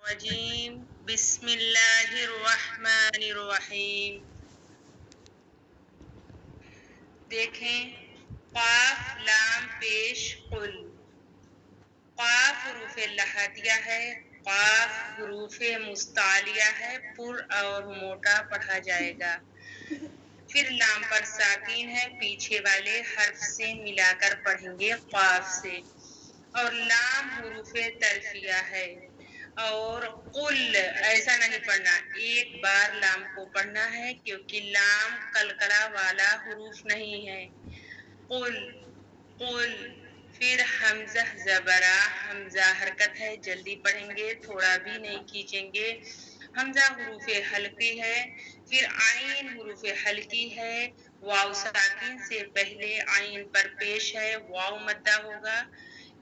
रजीम बिस्मिल्लाहिर्रहमानिर्रहीम। देखें, क़ाफ लाम पेश कुल। क़ाफ हुरूफ़े लहादिया है, क़ाफ हुरूफ़े मुस्तालिया है, पुर और मोटा पढ़ा जाएगा। फिर लाम पर साकिन है, पीछे वाले हर्फ से मिलाकर पढ़ेंगे क़ाफ से। और लाम हुरूफ़े तरफिया है। और कुल ऐसा नहीं पढ़ना, एक बार लाम को पढ़ना है क्योंकि लाम कलकला वाला हुरूफ नहीं है। कुल कुल। फिर हमजा जबरा, हमजा हरकत है, जल्दी पढ़ेंगे, थोड़ा भी नहीं खींचेंगे। हमजा हुरूफे हल्की है। फिर आइन हुरूफे हल्की है, वाव साकिन से पहले आइन पर पेश है, वाव मद्दा होगा।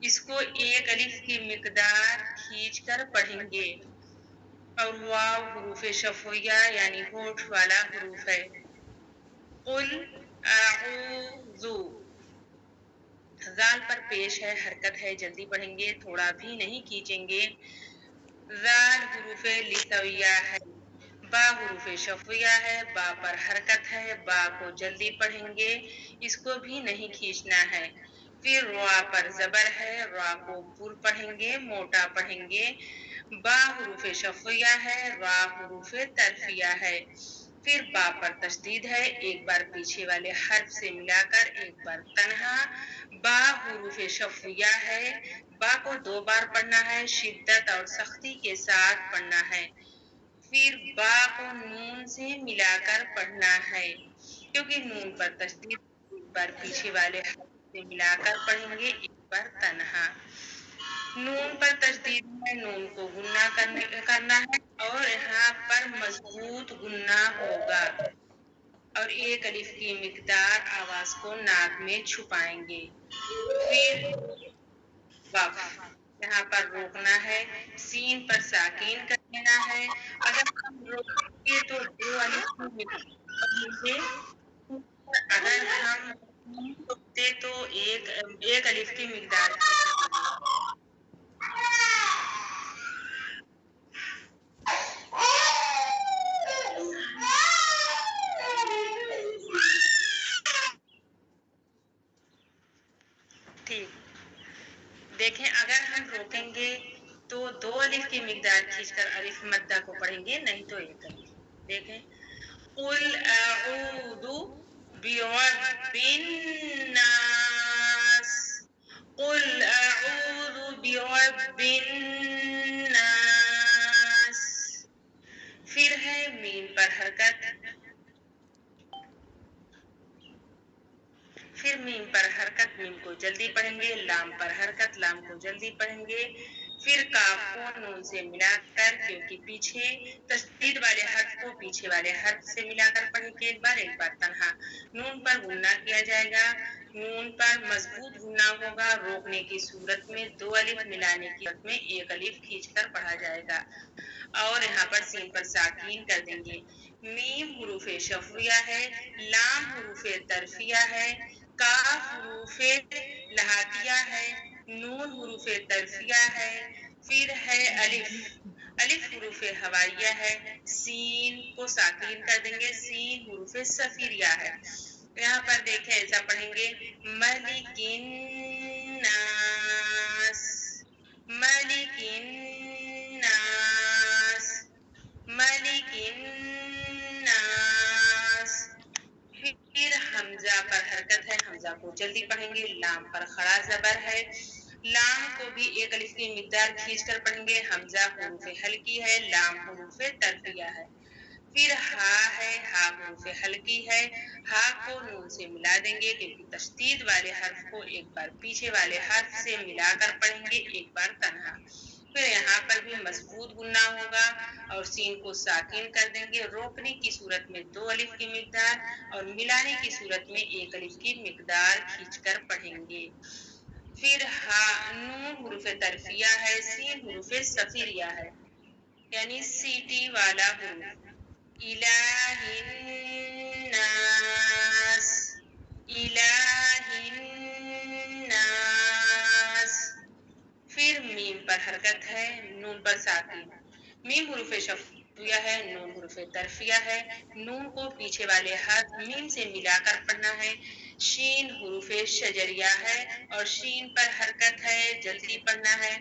इसको एक अलिफ की मिकदार खींच कर पढ़ेंगे। और वाव हुरूफे शफविया यानी होठ वाला हुरूफ है। कुल आऊज़ु, जाल पर पेश है, हरकत है, जल्दी पढ़ेंगे, थोड़ा भी नहीं खींचेंगे। जाल हुरूफे लिसविया है। बा हुरूफे शफविया है, बा पर हरकत है, बा को जल्दी पढ़ेंगे, इसको भी नहीं खींचना है। फिर रा पर जबर है, रा को पुर पढ़ेंगे, मोटा पढ़ेंगे। बा हुरूफे शफविया है, रा हुरूफे तरफिया है। फिर बा पर तशदीद है, एक बार पीछे वाले हर्फ से मिलाकर, एक बार तन्हा। बा हुरूफे शफविया है, बा को 2 बार पढ़ना है, शिद्दत और सख्ती के साथ पढ़ना है। फिर बा को नून से मिलाकर पढ़ना है, क्योंकि नून पर तशदीद, एक बार पीछे वाले हर्फ से मिलाकर पढ़ेंगे, एक बार तन्हा। नून पर तशदीद है, नून को गुन्ना करना है और यहाँ पर मजबूत गुन्ना होगा। और एक अलिफ की मिकदार आवाज को नाक में छुपाएंगे। फिर वक्फ, यहाँ पर रोकना है, सीन पर साकीन कर देना है। अगर हम रोकेंगे तो 2 अलिफ की मिकदार, अगर हम रोकते तो एक अलिफ की मिकदार। ठीक, देखें, अगर हम रोकेंगे तो 2 अलिफ की मिकदार खींचकर अलिफ मद्दा को पढ़ेंगे, नहीं तो एक अलिफ। देखें, कुल अऊदु बिरब्बिन नास, कुल अऊदु बिरब्बिन नास। फिर है मीम पर हरकत, फिर मीम पर हरकत, मीम को जल्दी पढ़ेंगे, लाम पर हरकत, लाम को जल्दी पढ़ेंगे। फिर काफ को नून से मिलाकर, क्योंकि पीछे तशदीद वाले हर्फ को पीछे वाले हर्फ से मिलाकर पढ़ेंगे, एक बार तन्हा। नून पर गुन्ना किया जाएगा, नून पर मजबूत गुन्ना होगा। रोकने की सूरत में 2 अलिफ, मिलाने की सूरत में 1 अलिफ खींचकर पढ़ा जाएगा। और यहाँ पर सीन पर साकीन कर देंगे। मीम हुरूफे शफविया है, लाम हुरूफे तरफिया है, काफ हुरूफे लहातिया है, नून हुरूफे तरफिया है। फिर है अलिफ, अलिफ हुरूफे हवाइया है, सीन को साकीन कर देंगे, सीन हुरूफे सफिरिया है। यहाँ पर देखें, ऐसा पढ़ेंगे, मलिकिन नास, मलिकिन नास, मलिकिन नास। फिर हमजा पर हरकत है, हमजा को जल्दी पढ़ेंगे, लाम पर खड़ा जबर है, लाम को भी 1 अलिफ की मिकदार खींचकर पढ़ेंगे। हमजा हुरूफे हल्की है, लाम हुरूफे तरफिया है। फिर हा है, हा हुरूफे हल्की है, हा को नून से मिला देंगे, क्योंकि तशदीद वाले हर्फ को एक बार पीछे वाले हर्फ से मिलाकर पढ़ेंगे, एक बार तन्हा। फिर यहाँ पर भी मजबूत गुन्ना होगा और सीन को साकिन कर देंगे। रोकने की सूरत में 2 अलिफ की मिकदार और मिलाने की सूरत में 1 अलिफ की मिकदार खींचकर पढ़ेंगे। फिर हा, नून हुरूफे तरफिया है, सीन हुरूफे सफिरिया है, यानी सीटी वाला हुरूफ। इलाहिन्नास, इलाहिन्नास। फिर मीम पर हरकत है, नून पर साकिन। मीम हुरूफ शफिया है, नून हुरूफ तरफिया है। नून को पीछे वाले हर्फ मीम से मिलाकर पढ़ना है। शीन हुरूफ शजरिया है और शीन पर हरकत है, जल्दी पढ़ना है।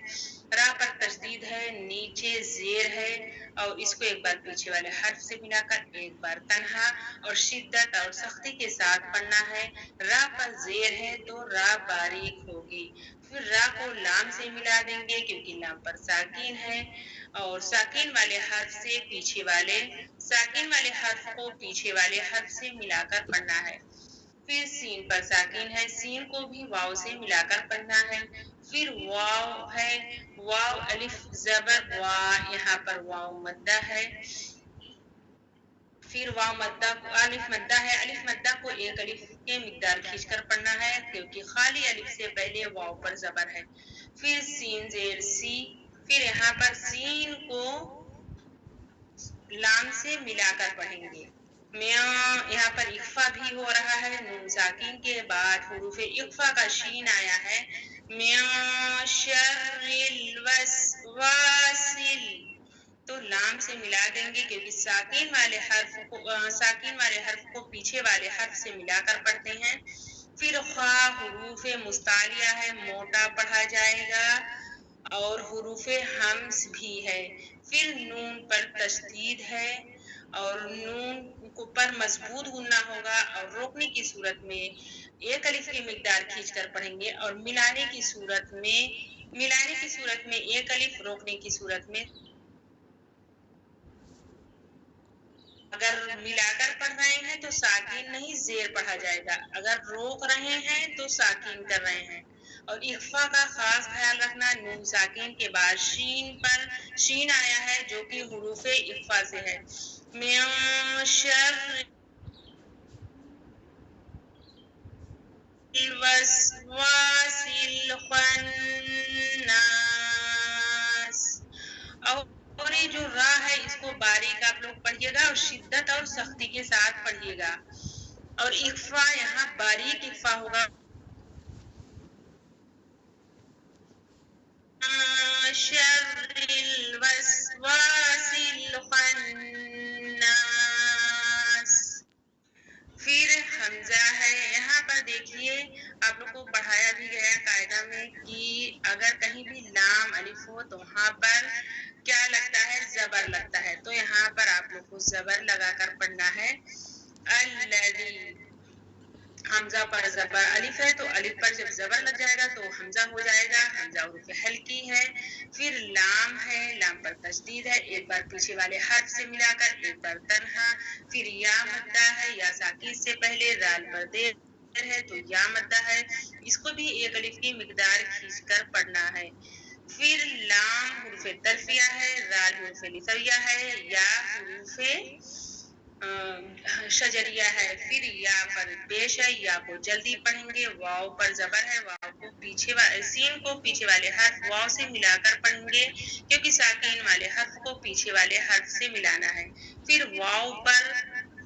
रा पर तशदीद है, नीचे जेर है और इसको एक बार पीछे वाले हर्फ से मिलाकर एक बार तन्हा और शिद्दत और सख्ती के साथ पढ़ना है। रा पर जेर है तो रा बारीक होगी। फिर रा को लाम से मिला देंगे क्योंकि लाम पर साकिन है और साकिन वाले हर्फ से पीछे वाले साकिन वाले हर्फ को पीछे वाले हर्फ से मिलाकर पढ़ना है। फिर सीन पर साकिन है, सीन को भी वाव से मिलाकर पढ़ना है। फिर वाव है, वाव अलिफ जबर वा, यहाँ पर वाव मद्दा है। फिर वाव मद्दा अलिफ मद्दा है, अलिफ मद्दा को एक अलिफ के मिकदार खींचकर पढ़ना है क्योंकि खाली अलिफ से पहले वाव पर जबर है। फिर सीन जेर सी, फिर यहाँ पर सीन को लाम से मिलाकर पढ़ेंगे। यहाँ पर इख्फा भी हो रहा है, नून साकिन के बाद हुरूफ इख्फा का शीन आया है। तो लाम से मिला देंगे क्योंकि साकिन वाले हर्फ को पीछे वाले हर्फ से मिलाकर पढ़ते हैं। फिर खा हुरूफ मुस्तालिया है, मोटा पढ़ा जाएगा और हुरूफ हम्स भी है। फिर नून पर तशदीद है और नून को पर मजबूत गुन्ना होगा और रोकने की सूरत में एक अलिफ की मिकदार खींचकर पढ़ेंगे और मिलाने की सूरत में एक अलिफ, रोकने की सूरत में अगर मिलाकर पढ़ रहे हैं तो साकिन नहीं जेर पढ़ा जाएगा, अगर रोक रहे हैं तो साकिन कर रहे हैं। और इख्फा का खास ख्याल रखना, नून साकिन के बाद शीन आया है जो कि हुरूफ इख्फा से है। और ये जो रा है इसको बारीक आप लोग पढ़िएगा और शिद्दत और सख्ती के साथ पढ़िएगा। और इख्फा यहाँ बारीक इख्फा होगा। फिर हमजा है, यहाँ पर देखिए आप लोग को पढ़ाया भी गया कायदा में कि अगर कहीं भी लाम अलिफ हो तो वहाँ पर क्या लगता है, जबर लगता है। तो यहाँ पर आप लोग को जबर लगाकर पढ़ना है। अल्लज़ी, हमजा पर जबर अलिफ है तो अलिफ पर जब जबर लग जाएगा तो हमजा हो जाएगा, हमजा हुरूफ हल्की है। फिर लाम है, लाम पर तशदीद है, एक बार पीछे वाले हर्फ से मिलाकर एक बार तन्हा। फिर या मद्दा है, या साकिन से पहले राल पर देर है तो या मद्दा है, इसको भी एक अलिफ की मिकदार खींचकर पढ़ना है। फिर लाम हुरूफ तरफिया है, राल हुरूफ लिसविया है, या हुरूफ शजरिया है। फिर या पर पेश है, या को जल्दी पढ़ेंगे। वाव पर जबर है, वाव को सीन को पीछे वाले हर्फ वाव से मिलाकर पढ़ेंगे क्योंकि साकिन वाले हर्फ को पीछे वाले हर्फ से मिलाना है। फिर वाव पर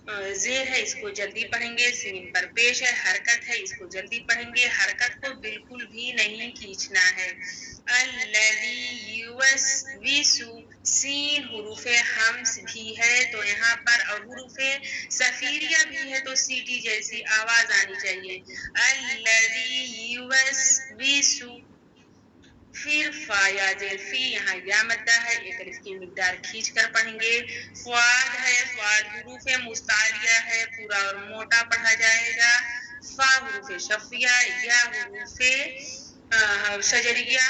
जेर है, इसको जल्दी पढ़ेंगे। सीन पर पेश है, हरकत है, इसको जल्दी पढ़ेंगे। हरकत को बिल्कुल भी नहीं खींचना है। अल्लज़ी युवस्विसु, सीन हुरूफ हम्स भी है तो यहाँ पर, और हुरूफ सफीरिया भी है तो सीटी जैसी आवाज आनी चाहिए। अल्लज़ी युवस्विसु। फिर फा या जेर फी, यहाँ या मद्दा है, एक अलिफ की मिकदार खींच कर पढ़ेंगे। फ़ाद है, फ़ाद हुरूफ मुस्तालिया है, पूरा और मोटा पढ़ा जाएगा। फा हुरूफ शफिया, या हुरूफ शजरिया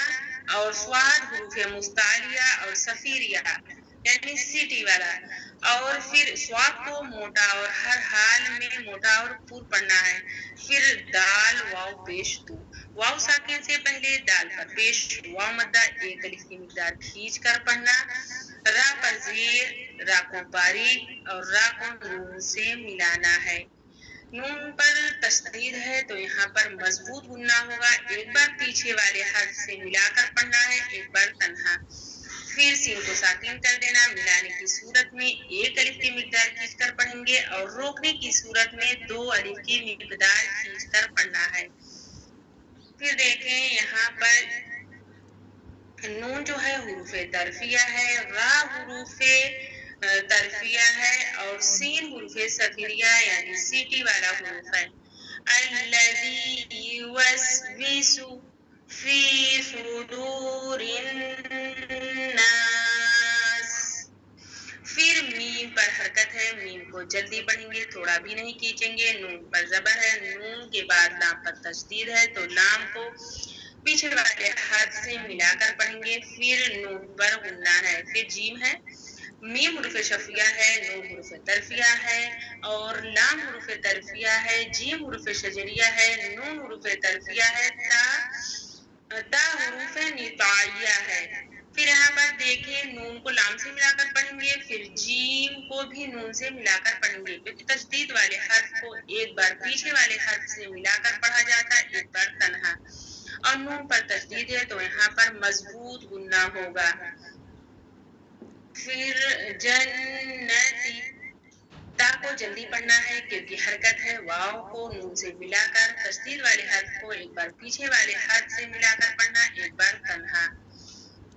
और स्वाद हुरूफ मुस्तालिया और सफीरिया यानी सिटी वाला। और फिर स्वाद को मोटा और हर हाल में मोटा और पूर पढ़ना है। फिर दाल वाव पेश दो, वाव साकिन से पहले दाल पर पेश वाव मद्दा, एक अलिफ की मिकदार खींच कर पढ़ना। रा पर जेर, रा को बारीक और रा को नून से मिलाना है। नून पर तशदीद है तो यहाँ पर मजबूत गुन्ना होगा, एक बार पीछे वाले हर्फ से मिलाकर पढ़ना है, एक बार तन्हा। फिर सीन को साकिन कर देना, मिलाने की सूरत में एक अलिफ की मिकदार खींचकर पढ़ेंगे और रोकने की सूरत में दो अलिफ की मिकदार खींचकर पढ़ना है। फिर देखें यहाँ पर नून जो है हुरूफ तरफिया है, रा हुरूफ तरफिया है और सीन हुरूफ सफिरिया यानी सीटी वाला हुरूफ है। अल्लज़ी युवस्विसु फी सुदूरिन नास। फिर मीम पर हरकत है, मीम को जल्दी पढ़ेंगे, थोड़ा भी नहीं खींचेंगे। नून पर जबर है, नून के बाद लाम पर तशदीद है तो लाम को पीछे वाले हाथ से मिलाकर पढ़ेंगे। फिर नून पर गुन्ना है, फिर जीम है, मीम हुरूफ शफिया है, नून हुरूफ तरफिया है और लाम हुरूफ तरफिया है, जीम हुरूफ शजरिया है, नून हुरूफ तरफिया है, ता हुरूफ निताइया है। फिर यहाँ पर देखिए नून को लाम से मिलाकर पढ़ेंगे, फिर जीम को भी नून से मिलाकर पढ़ेंगे क्योंकि तशदीद वाले हर्फ को एक बार पीछे वाले हर्फ से मिलाकर पढ़ा जाता है, एक बार तन्हा। और नून पर तशदीद है तो यहाँ पर मजबूत गुन्ना होगा। फिर जन्नती, ता को जल्दी पढ़ना है क्योंकि हरकत है। वाव को नून से मिलाकर तशदीद वाले हर्फ को एक बार पीछे वाले हर्फ से मिलाकर पढ़ना, एक बार तन्हा।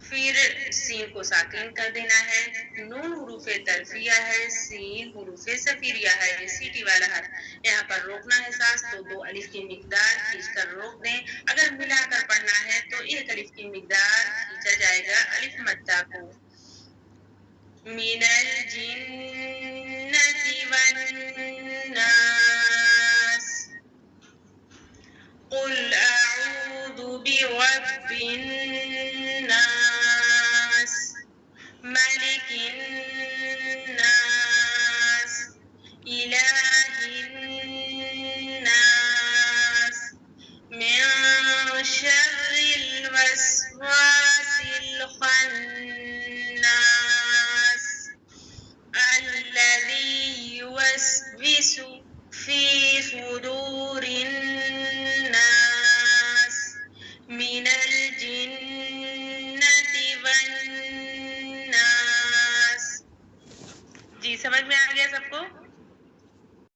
फिर सीन को साकिन कर देना है, नून हुरूफ तरफिया है, सीन हुरूफ सफिरिया है, ये सीटी वाला हर्फ। यहाँ पर रोकना है सांस तो 2 अलिफ की मिकदार खींचकर रोक दें। अगर मिलाकर पढ़ना है तो 1 अलिफ की मिकदार खींचा जाएगा अलिफ मद्दा को। मिनल जिन्नति वन्नास, कुल अऊदु बिरब्बिन नास, मलिकिन नास, इलाहिन नास, मिन शर्रिल वस्वासिल खन्नास, अल्लज़ी युवस्विसु फी सुदूरिन नास मिनल जिन्नति वन्नास। जी समझ में आ गया सबको?